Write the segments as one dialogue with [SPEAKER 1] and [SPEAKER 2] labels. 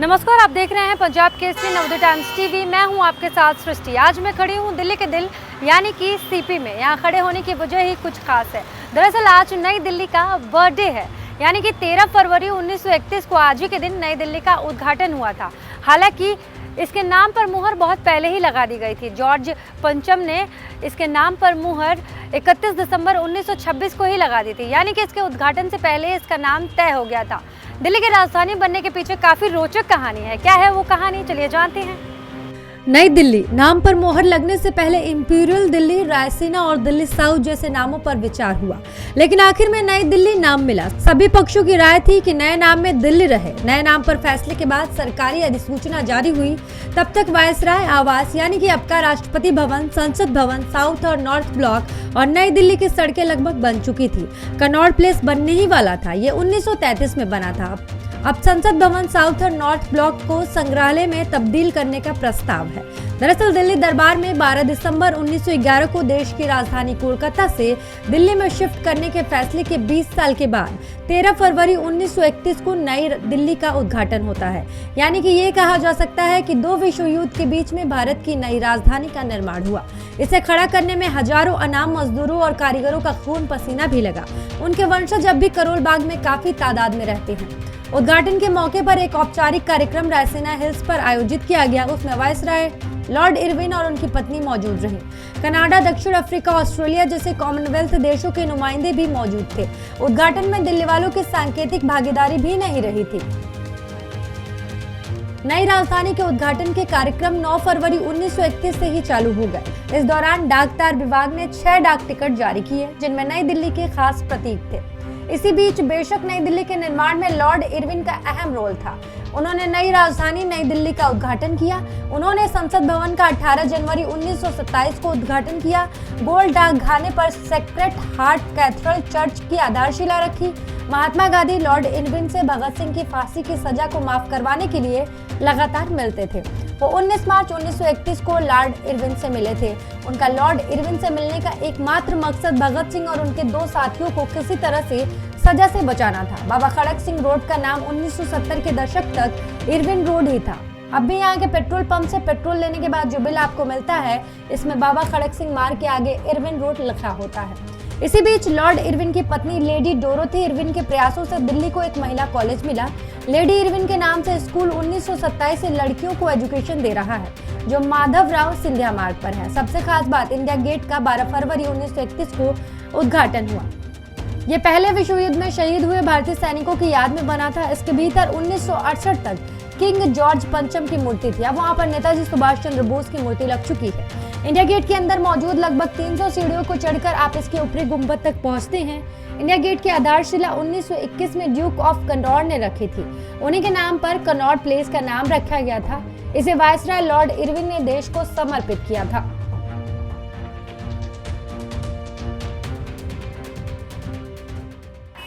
[SPEAKER 1] नमस्कार, आप देख रहे हैं पंजाब केसरी नवोदय टाइम्स टीवी। मैं हूं आपके साथ सृष्टि। आज मैं खड़ी हूं दिल्ली के दिल यानी कि सीपी में। यहां खड़े होने की वजह ही कुछ खास है। दरअसल आज नई दिल्ली का बर्थडे है, यानी कि 13 फरवरी 1931 को आज ही के दिन नई दिल्ली का उद्घाटन हुआ था। हालांकि इसके नाम पर मुहर बहुत पहले ही लगा दी गई थी। जॉर्ज पंचम ने इसके नाम पर मुहर 31 दिसंबर 1926 को ही लगा दी थी, यानी कि इसके उद्घाटन से पहले इसका नाम तय हो गया था। दिल्ली की राजधानी बनने के पीछे काफी रोचक कहानी है। क्या है वो कहानी, चलिए जानते हैं। नई दिल्ली नाम पर मोहर लगने से पहले इंपीरियल दिल्ली, रायसीना और दिल्ली साउथ जैसे नामों पर विचार हुआ, लेकिन आखिर में नई दिल्ली नाम मिला। सभी पक्षों की राय थी कि नए नाम में दिल्ली रहे। नए नाम पर फैसले के बाद सरकारी अधिसूचना जारी हुई। तब तक वायसराय आवास यानी कि अब का राष्ट्रपति भवन, संसद भवन, साउथ और नॉर्थ ब्लॉक और नई दिल्ली की सड़कें लगभग बन चुकी थी। कनॉट प्लेस बनने ही वाला था। ये 1933 में बना था। अब संसद भवन, साउथ और नॉर्थ ब्लॉक को संग्रहालय में तब्दील करने का प्रस्ताव है। दरअसल दिल्ली दरबार में 12 दिसंबर 1911 को देश की राजधानी कोलकाता से दिल्ली में शिफ्ट करने के फैसले के 20 साल के बाद 13 फरवरी 1931 को नई दिल्ली का उद्घाटन होता है। यानी कि ये कहा जा सकता है कि दो विश्व युद्ध के बीच में भारत की नई राजधानी का निर्माण हुआ। इसे खड़ा करने में हजारों अनाम मजदूरों और कारीगरों का खून पसीना भी लगा। उनके वंशज अब भी करोल बाग में काफी तादाद में रहते हैं। उद्घाटन के मौके पर एक औपचारिक कार्यक्रम रायसीना हिल्स पर आयोजित किया गया। उसमें वायसराय लॉर्ड इरविन और उनकी पत्नी मौजूद रहीं। कनाडा, दक्षिण अफ्रीका, ऑस्ट्रेलिया जैसे कॉमनवेल्थ देशों के नुमाइंदे भी मौजूद थे। उद्घाटन में दिल्ली वालों की सांकेतिक भागीदारी भी नहीं रही थी। नई राजधानी के उद्घाटन के कार्यक्रम 9 फरवरी 1931 से ही चालू हो गए। इस दौरान डाक तार विभाग ने 6 डाक टिकट जारी किए, जिनमें नई दिल्ली के खास प्रतीक थे। इसी बीच बेशक नई दिल्ली के निर्माण में लॉर्ड इरविन का अहम रोल था। उन्होंने नई राजधानी नई दिल्ली का उद्घाटन किया। उन्होंने संसद भवन का 18 जनवरी 1927 को उद्घाटन किया। गोल डाकखाने पर सेक्रेड हार्ट कैथेड्रल चर्च की आधारशिला रखी। महात्मा गांधी लॉर्ड इरविन से भगत सिंह की फांसी की सजा को माफ करवाने के लिए लगातार मिलते थे। वो 19 मार्च 1931 को लॉर्ड इरविन से मिले थे। उनका लॉर्ड इरविन से मिलने का एकमात्र मकसद भगत सिंह और उनके 2 साथियों को किसी तरह से सजा से बचाना था। बाबा खड़क सिंह रोड का नाम 1970 के दशक तक इरविन रोड ही था। अब भी यहाँ के पेट्रोल पंप से पेट्रोल लेने के बाद जो बिल आपको मिलता है, इसमें बाबा खड़क सिंह मार्ग के आगे इरविन रोड लिखा होता है। इसी बीच लॉर्ड इरविन की पत्नी लेडी डोरोथी इरविन के प्रयासों से दिल्ली को एक महिला कॉलेज मिला। लेडी इरविन के नाम से स्कूल 1927 से लड़कियों को एजुकेशन दे रहा है, जो माधवराव सिंधिया मार्ग पर है। सबसे खास बात, इंडिया गेट का 12 फरवरी 1931 को उद्घाटन हुआ। ये पहले विश्व युद्ध में शहीद हुए भारतीय सैनिकों की याद में बना था। इसके भीतर 1968 तक किंग जॉर्ज पंचम की मूर्ति थी। अब वहां पर नेताजी सुभाष चंद्र बोस की मूर्ति लग चुकी है। इंडिया गेट के अंदर मौजूद लगभग 300 सीढ़ियों को चढ़कर आप इसके ऊपरी गुंबद तक पहुंचते हैं। इंडिया गेट की आधारशिला 1921 में ड्यूक ऑफ कनॉट ने रखी थी। उन्हीं के नाम पर कनॉट प्लेस का नाम रखा गया था। इसे वायसराय लॉर्ड इरविन ने देश को समर्पित किया था।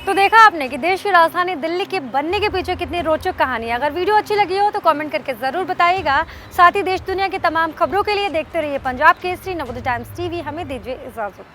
[SPEAKER 1] तो देखा आपने कि देश की राजधानी दिल्ली के बनने के पीछे कितनी रोचक कहानी है। अगर वीडियो अच्छी लगी हो तो कमेंट करके जरूर बताइएगा। साथ ही देश दुनिया की तमाम खबरों के लिए देखते रहिए पंजाब केसरी नवोदय टाइम्स टीवी। हमें दीजिए इजाजत।